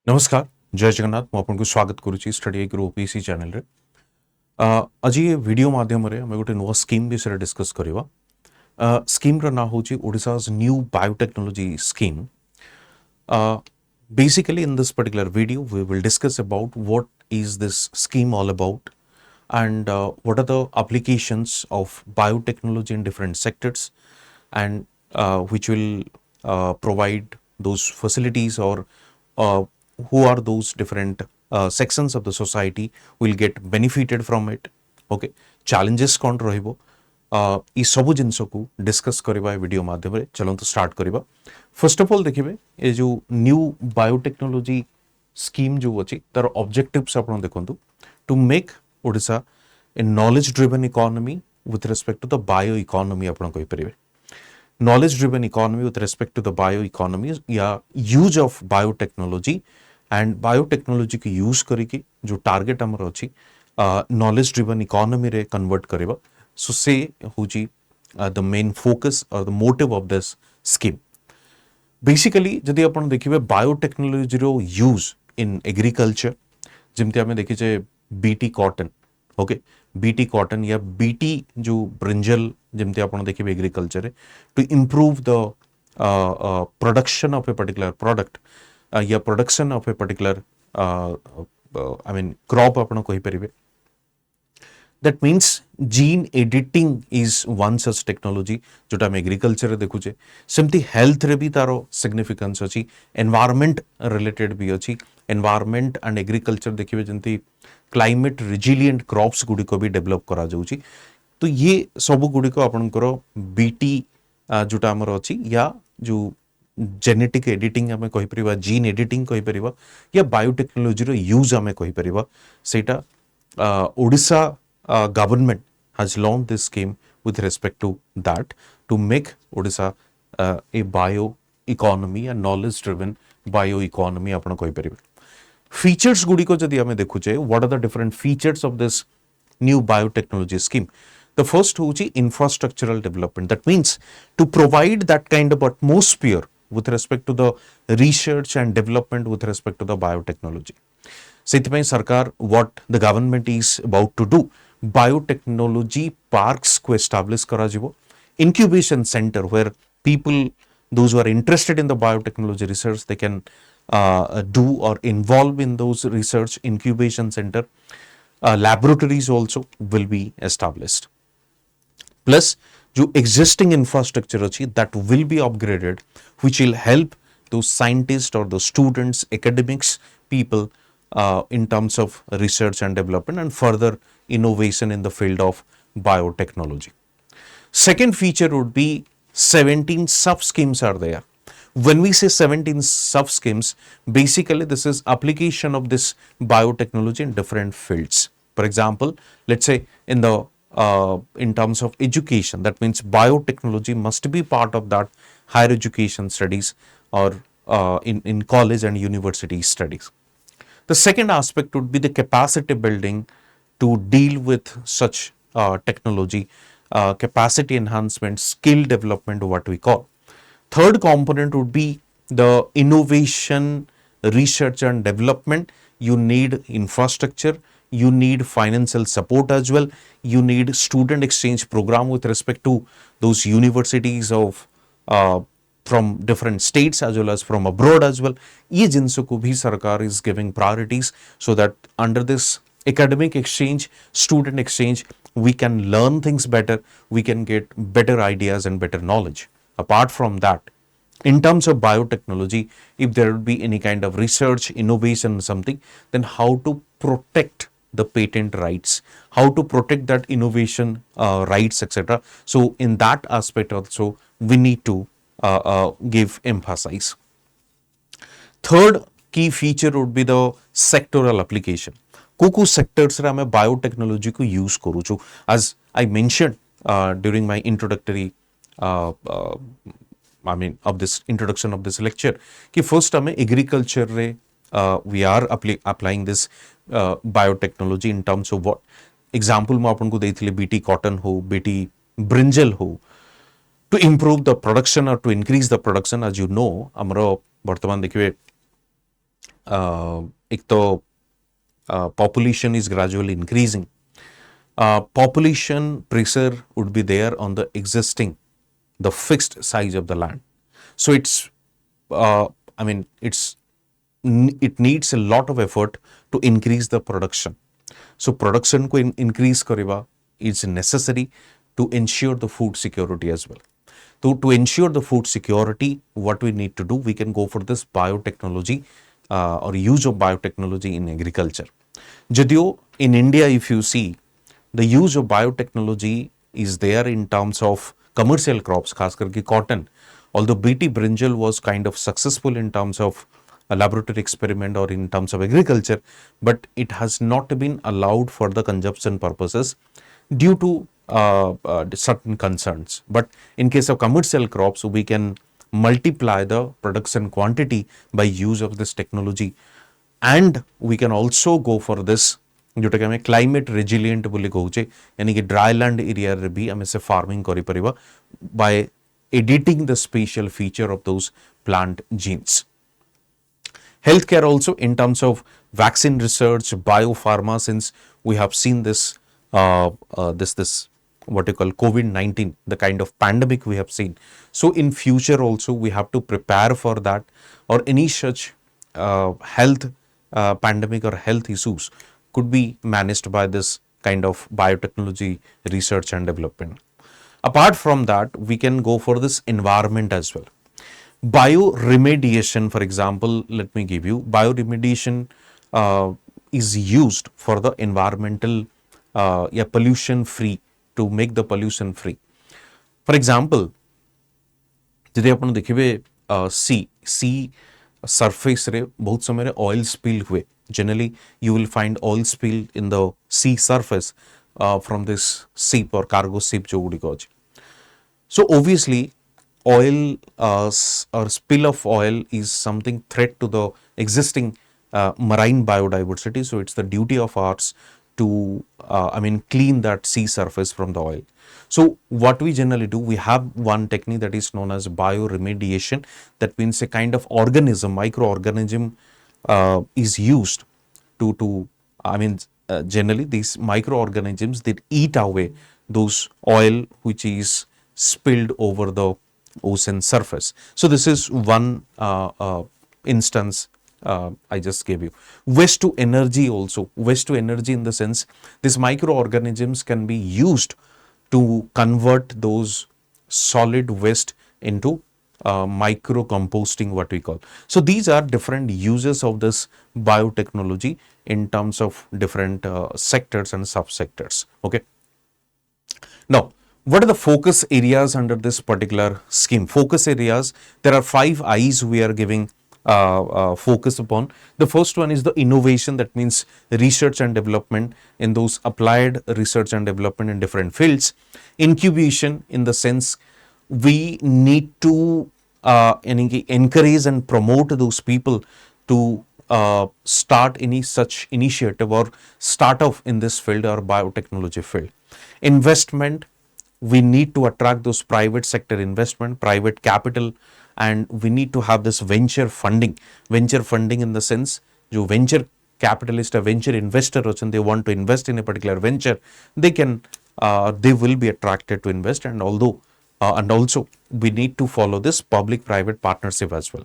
नमस्कार जय जगन्नाथ मु आपन को स्वागत करुच्ची स्टडी ग्रो ओपीएससी चैनल रे आज ये वीडियो माध्यम रे हम गोटे नुआ स्कीम विषय डिस्कस करवा स्कीम रा ना होची Odisha's new biotechnology scheme basically in this particular video we will discuss about what is this scheme all about and what are the applications of biotechnology in different sectors and which will provide those facilities or who are those different sections of the society will get benefited from it. Okay, challenges कौन रहिबो ई सब जिनस को discuss करवा video माध्यम रे चलंतु start करवा. First of all देखिबे ए जो new biotechnology scheme जो अछि तार ऑब्जेक्टिव्स आपण देखंतु to make Odisha a knowledge driven economy with respect to the bio economy आपण कहि परिबे. knowledge driven economy with respect to the bioeconomy या use of biotechnology and biotechnology की यूज करिकी जो टारगेट हमर अछि knowledge driven economy रे कन्वर्ट करबा. सो से होची the main focus or the motive of this scheme. Basically जदि आपण देखिबे बायोटेक्नोलॉजी रो यूज इन एग्रीकल्चर जेमते हमें देखि जे BT cotton okay BT cotton या बीटी जो ब्रिंजल जेमते आपण देखिबे agriculture to improve the production of a particular product या production of a particular I mean crop आपण कहि परिबे. That means gene editing is one such technology जोटा हम एग्रीकल्चर रे देखुचे. सेमती हेल्थ रे भी तारो सिग्निफिकेंस अछि, एनवायरनमेंट रिलेटेड भी अछि. एनवायरनमेंट एंड एग्रीकल्चर देखिबे जंती क्लाइमेट रिजिलिएंट क्रॉप्स गुडी को भी डेवलप करा जाउची. तो ये सब गुडी को आपनकर बीटी जोटा हमर अछि या जो जेनेटिक एडिटिंग हमें कहि परिबा, जीन एडिटिंग कहि परिबा या बायोटेक्नोलॉजी रो यूज हमें कहि परिबा. सेटा Odisha government has launched this scheme with respect to that to make Odisha a bio economy and knowledge driven bio economy आपण कहि परिबे. फीचर्स गुडी को जदि हमें देखुचे what are the different features of this new biotechnology scheme. The first होची infrastructural development. That means to provide that kind of atmosphere with respect to the research and development with respect to the biotechnology. सेतिपई सरकार what the government is about to do biotechnology parks को establish करा जिवो, incubation center where people those who are interested in the biotechnology research they can do or involve in those research incubation center. Laboratories also will be established. Plus जो existing infrastructure अछि that will be upgraded which will help those scientists or the students academics people in terms of research and development and further innovation in the field of biotechnology. Second feature would be 17 sub schemes are there. When we say 17 sub schemes, basically this is application of this biotechnology in different fields. For example, let's say in terms of education, that means biotechnology must be part of that higher education studies or in college and university studies. The second aspect would be the capacity building to deal with such technology, capacity enhancement, skill development, what we call. Third component would be the innovation, research and development. You need infrastructure, you need financial support as well, you need student exchange program with respect to those universities of from different states as well as from abroad as well. ये जिनसों को भी सरकार is giving priorities so that under this academic exchange, student exchange, we can learn things better, we can get better ideas and better knowledge. Apart from that, in terms of biotechnology, if there would be any kind of research, innovation, something, then how to protect the patent rights, how to protect that innovation rights, etc. So in that aspect also, we need to give emphasis. Third key feature would be the sectoral application. Kuku sectors रे हमें biotechnology को use करू छु. As I mentioned during my introductory I mean of this introduction of this lecture कि first हमें agriculture रे we are applying this biotechnology in terms of what example मैं आपन को देइथिले बीटी कॉटन हो, बीटी ब्रिंजल हो, to improve the production or to increase the production. As you know, amro bartaman dekhibe एक तो population is gradually increasing. Population pressure would be there on the existing, the fixed size of the land. So uh, I mean, it needs a lot of effort to increase the production. So production को increase करेगा is necessary to ensure the food security as well. So to ensure the food security, what we need to do, we can go for this biotechnology or use of biotechnology in agriculture. Jadio, in India, if you see, the use of biotechnology is there in terms of commercial crops, खास करके cotton. Although BT brinjal was kind of successful in terms of a laboratory experiment or in terms of agriculture, but it has not been allowed for the consumption purposes due to certain concerns. But in case of commercial crops, we can multiply the production quantity by use of this technology, and we can also go for this जोटा कि आम climate resilient बोली कहूचे, यानी कि dryland area रे भी आम से फार्मिंग करि परिबा by editing the special feature of those plant genes. Healthcare also in terms of vaccine research, biopharma, since we have seen this this what you call COVID-19, the kind of pandemic we have seen. So in future also we have to prepare for that, or any such health pandemic or health issues could be managed by this kind of biotechnology research and development. Apart from that, we can go for this environment as well. Bioremediation, for example, let me give you, bioremediation is used for the environmental pollution free, to make the pollution free. For example, যদি ଆପଣ ଦେଖିବେ सी surface रे बहुत समय oil spill हुए. Generally you will find oil spill in the sea surface from this ship or cargo ship जो गुड़िक अछि. So obviously oil or spill of oil is something threat to the existing marine biodiversity. So it's the duty of ours to clean that sea surface from the oil. So what we generally do, we have one technique that is known as bioremediation. That means a kind of organism, microorganism is used to generally these microorganisms, they eat away those oil which is spilled over the ocean surface. So this is one instance I just gave you. Waste to energy also. Waste to energy in the sense, these microorganisms can be used to convert those solid waste into micro composting, what we call. So these are different uses of this biotechnology in terms of different sectors and subsectors. Okay. Now, what are the focus areas under this particular scheme? Focus areas, there are 5 I's we are giving focus upon. The first one is the innovation, that means research and development in those applied research and development in different fields. Incubation, in the sense we need to encourage and promote those people to start any such initiative or start off in this field or biotechnology field. Investment, we need to attract those private sector investment, private capital, and we need to have this venture funding. Venture funding in the sense, जो venture capitalist or venture investor they want to invest in a particular venture, they will be attracted to invest, and also we need to follow this public-private partnership as well.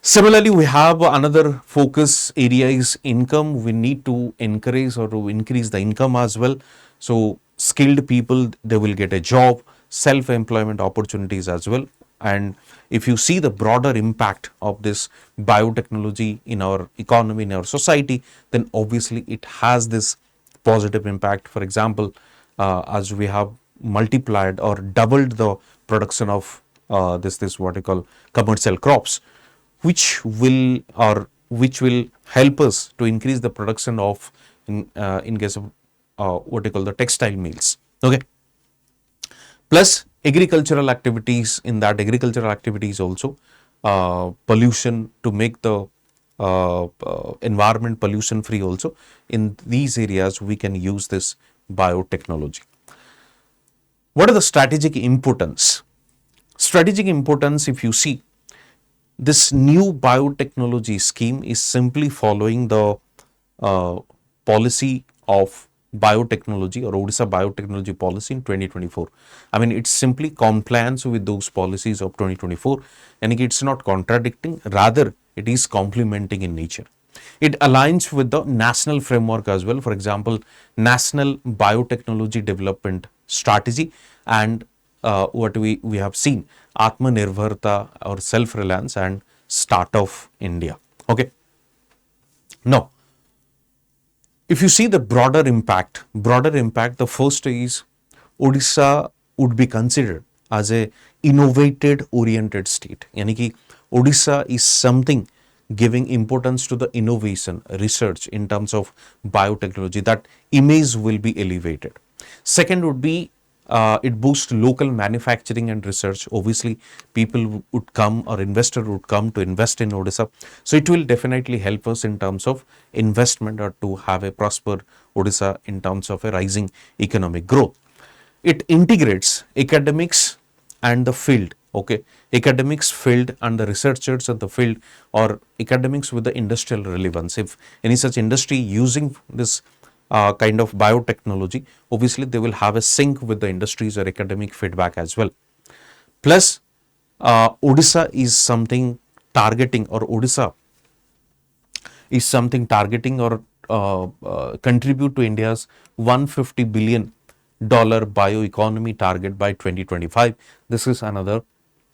Similarly, we have another focus area is income. We need to encourage or to increase the income as well. So skilled people, they will get a job, self-employment opportunities as well. And if you see the broader impact of this biotechnology in our economy, in our society, then obviously it has this positive impact. For example, as we have multiplied or doubled the production of this what you call commercial crops, which will help us to increase the production of in case of what you call the textile mills. Okay. Plus agricultural activities, in that agricultural activities also pollution, to make the environment pollution free also. In these areas we can use this biotechnology. What are the strategic importance? Strategic importance, if you see, this new biotechnology scheme is simply following the uh, policy of biotechnology or Odisha biotechnology policy in 2024. I mean, it's simply compliance with those policies of 2024, and it's not contradicting, rather, it is complementing in nature. It aligns with the national framework as well. For example, National Biotechnology Development Strategy and what we have seen, Atmanirbharta or self-reliance and Start of India. Okay. Now, if you see the broader impact, the first is Odisha would be considered as a innovated oriented state. यानी कि Odisha is something giving importance to the innovation research in terms of biotechnology. That image will be elevated. Second would be it boosts local manufacturing and research. Obviously, people would come or investor would come to invest in Odisha. So it will definitely help us in terms of investment or to have a prosper Odisha in terms of a rising economic growth. It integrates academics and the field. Okay, academics field and the researchers of the field, or academics with the industrial relevance. If any such industry using this kind of biotechnology, obviously they will have a sync with the industries or academic feedback as well. Plus, Odisha is something targeting, or Odisha is something targeting or contribute to India's $150 billion bioeconomy target by 2025. This is another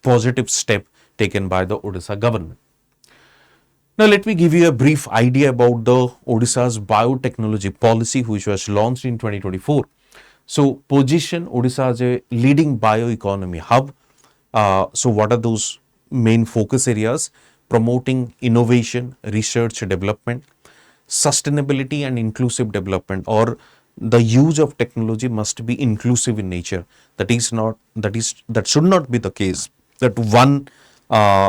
positive step taken by the Odisha government. Now, let me give you a brief idea about the Odisha's biotechnology policy, which was launched in 2024. So, position Odisha as a leading bioeconomy hub. So, what are those main focus areas? Promoting innovation, research, development, sustainability, and inclusive development, or the use of technology must be inclusive in nature. That should not be the case that one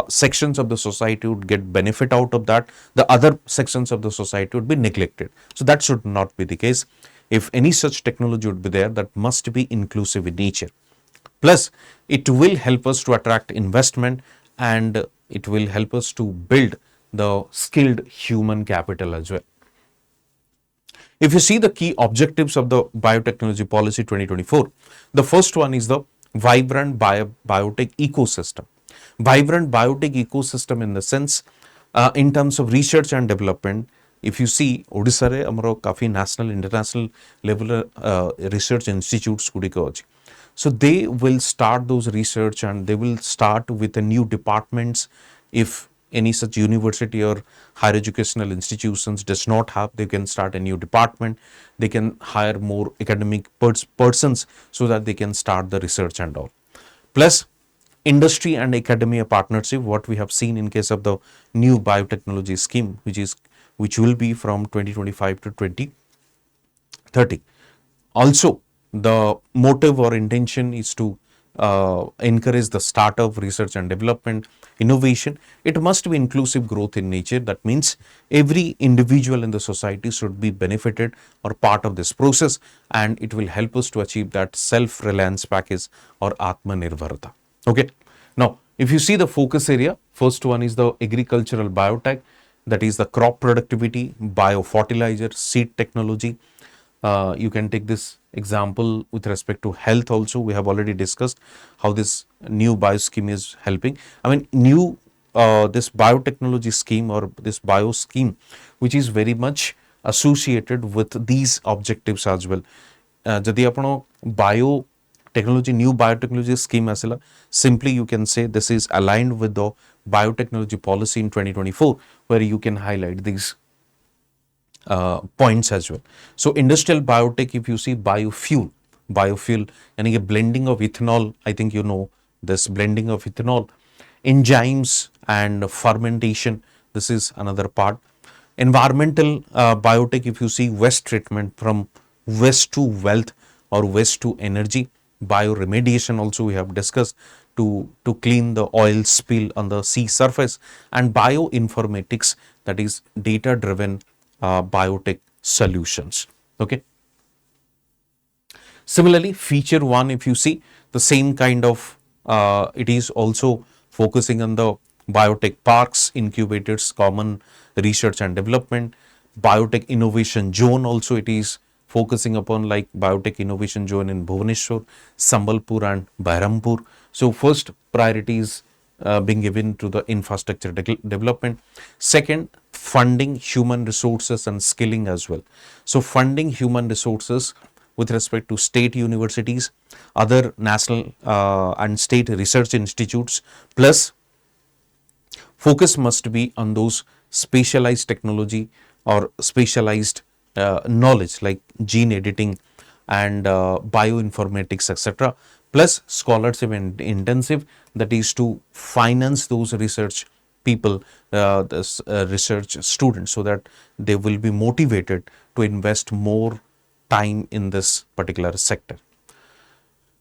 sections of the society would get benefit out of that, the other sections of the society would be neglected. So that should not be the case. If any such technology would be there, that must be inclusive in nature. Plus, it will help us to attract investment, and it will help us to build the skilled human capital as well. If you see the key objectives of the biotechnology policy 2024, the first one is the vibrant biotech ecosystem. Vibrant biotech ecosystem in the sense, in terms of research and development, if you see Odisha re amaro kafi national international level research institutes gudiko अछि. So they will start those research and they will start with the new departments. If any such university or higher educational institutions does not have, they can start a new department. They can hire more academic persons so that they can start the research and all. Plus, industry and academia partnership, what we have seen in case of the new biotechnology scheme, which will be from 2025 to 2030. Also, the motive or intention is to encourage the startup, research and development, innovation. It must be inclusive growth in nature. That means every individual in the society should be benefited or part of this process, and it will help us to achieve that self-reliance package or Atmanirbharta. Okay. Now, if you see the focus area, first one is the agricultural biotech, that is the crop productivity, biofertilizer, seed technology. You can take this example with respect to health also. We have already discussed how this new bio scheme is helping. I mean, this biotechnology scheme or this bio scheme, which is very much associated with these objectives as well. Jadi apno new biotechnology scheme asila, simply you can say this is aligned with the biotechnology policy in 2024, where you can highlight these points as well. So industrial biotech, if you see biofuel, and a blending of ethanol, I think you know this blending of ethanol, enzymes and fermentation, this is another part. Environmental biotech, if you see waste treatment, from waste to wealth or waste to energy. Bioremediation also we have discussed, to clean the oil spill on the sea surface. And bioinformatics, that is data driven biotech solutions. Okay. Similarly, feature one, if you see the same kind of, it is also focusing on the biotech parks, incubators, common research and development, biotech innovation zone also it is focusing upon, like biotech innovation zone in Bhubaneswar, Sambalpur and Bahrampur. So first priority is being given to the infrastructure development. Second, funding human resources and skilling as well. So funding human resources with respect to state universities, other national and state research institutes, plus focus must be on those specialized technology or specialized knowledge like gene editing and bioinformatics, etc., plus scholarship intensive, that is to finance those research people, research students, so that they will be motivated to invest more time in this particular sector.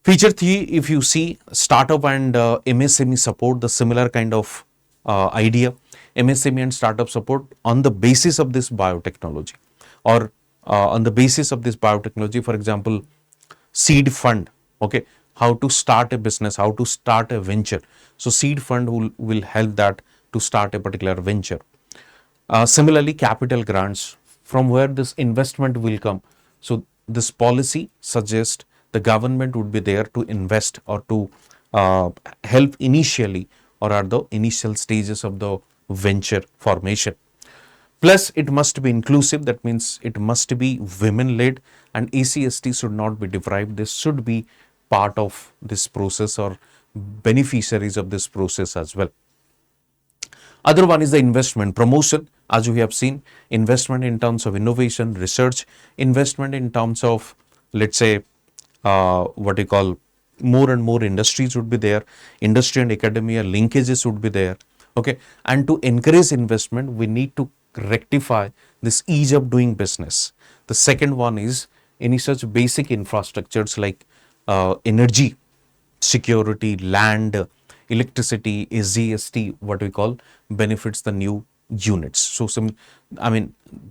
Feature 3, if you see, startup and MSME support, the similar kind of idea. MSME and startup support on the basis of this biotechnology, or on the basis of this biotechnology, for example, seed fund, okay, how to start a business, how to start a venture. So seed fund will help that to start a particular venture. Similarly, capital grants, from where this investment will come. So this policy suggests the government would be there to invest or to help initially or at the initial stages of the venture formation. Plus, it must be inclusive, that means it must be women led, and ACST should not be deprived. This should be part of this process or beneficiaries of this process as well. Other one is the investment promotion. As we have seen, investment in terms of innovation, research, investment in terms of, let's say, what you call, more and more industries would be there, industry and academia linkages would be there, okay. And to encourage investment, we need to rectify this ease of doing business. The second one is any such basic infrastructures like energy, security, land, electricity, SGST, what we call, benefits the new units. So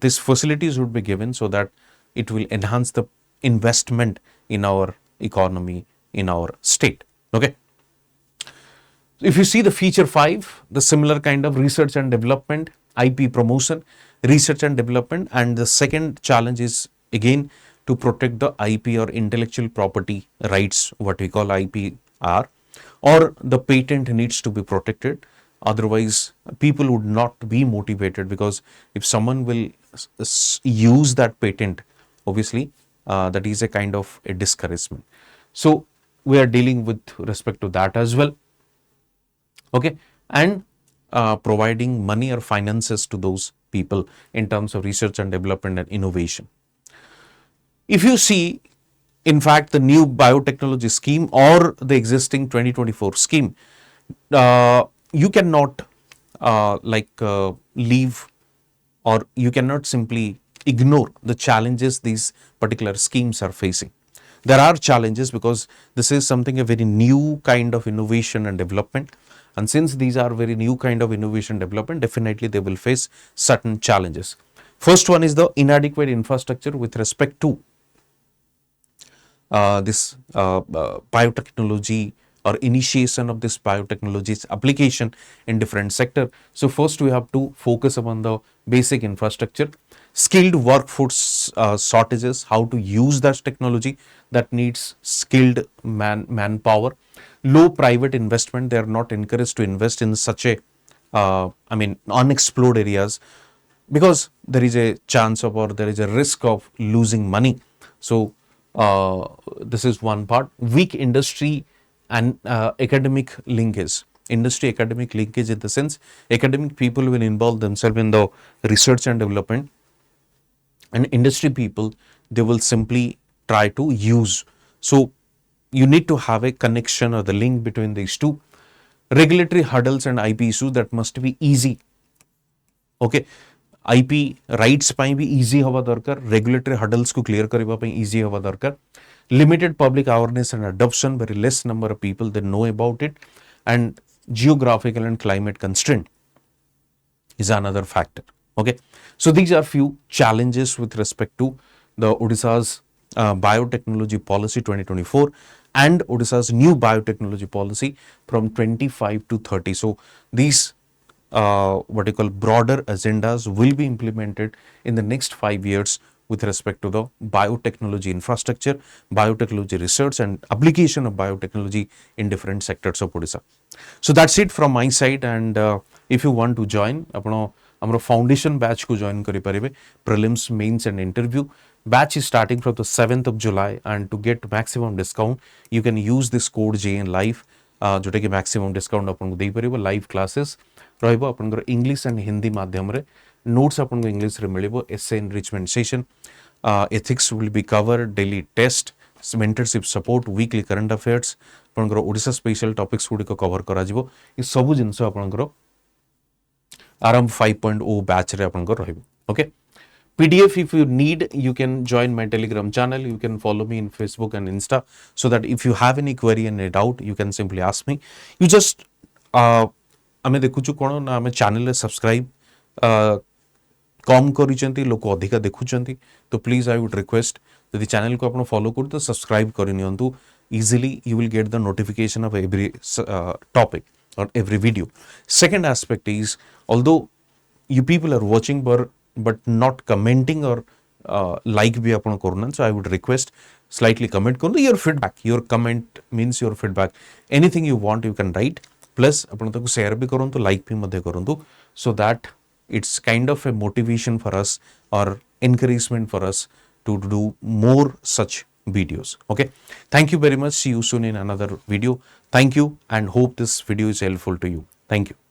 these facilities would be given so that it will enhance the investment in our economy, in our state, okay. If you see the feature 5, the similar kind of research and development, IP promotion, research and development, and the second challenge is again to protect the IP or intellectual property rights, what we call IPR, or the patent needs to be protected. Otherwise, people would not be motivated, because if someone will use that patent, obviously that is a kind of a discouragement. So we are dealing with respect to that as well, okay, and providing money or finances to those people in terms of research and development and innovation. If you see, in fact, the new biotechnology scheme or the existing 2024 scheme, you cannot leave, or you cannot simply ignore the challenges these particular schemes are facing. There are challenges because this is something a very new kind of innovation and development, and since these are very new kind of innovation development, definitely they will face certain challenges. First one is the inadequate infrastructure with respect to this biotechnology or initiation of this biotechnology's application in different sector. So first we have to focus upon the basic infrastructure, skilled workforce shortages, how to use that technology, that needs skilled manpower, low private investment, they are not encouraged to invest in such a unexplored areas, because there is a chance of, or there is a risk of losing money. So this is one part. Weak industry and academic linkage. Industry academic linkage in the sense academic people will involve themselves in the research and development, and industry people, they will simply try to use. So you need to have a connection or the link between these two. Regulatory hurdles and IP issues, that must be easy, okay. IP rights ପାଇଁ भी easy हवा दरकार, regulatory hurdles को clear करिबा ପାଇଁ easy हवा दरकार, limited public awareness and adoption, very less number of people that know about it, and geographical and climate constraint is another factor, okay. So these are few challenges with respect to the Odisha's biotechnology policy 2024 and Odisha's new biotechnology policy from 25 to 30. So these what you call broader agendas will be implemented in the next 5 years with respect to the biotechnology infrastructure, biotechnology research and application of biotechnology in different sectors of Odisha. So that's it from my side, and if you want to join, our foundation batch को join करी परिबे, prelims, mains and interview. Batch is starting from the 7th of July, and to get maximum discount, you can use this code JN Live, जोटा कि maximum discount आपन को देई परिबो. Live classes रहइबो आपनकर English and Hindi माध्यम रे, notes आपन को English रे मिलिबो, essay enrichment session, ethics will be covered, daily test, mentorship support, weekly current affairs, आपनकर ओडिशा स्पेशल टॉपिक्स गुडी को कवर करा जिवो. ई सब जिंस आपनकर आरंभ 5.0 बैच रे आपनकर रहइबो. Okay, PDF if you need, you can join my Telegram channel. You can follow me in Facebook and Insta, so that if you have any query and a doubt, you can simply ask me. You just आमे देखुछु कोन ना आमे channel रे subscribe कम करिसेंती, लोक अधिका देखुचंती, तो please I would request यदि channel को आपण फॉलो कर तो सब्सक्राइब करि नियंतु. Easily you will get the notification of every topic or every video. Second aspect is, although you people are watching but not commenting or like भी आपण करना, so I would request slightly comment करो. Your feedback, your comment means your feedback. Anything you want you can write. Plus आपण ताको share भी करंतु, like भी मध्ये करंतु, so that it's kind of a motivation for us or encouragement for us to do more such videos. Okay, thank you very much. See you soon in another video. Thank you, and hope this video is helpful to you. Thank you.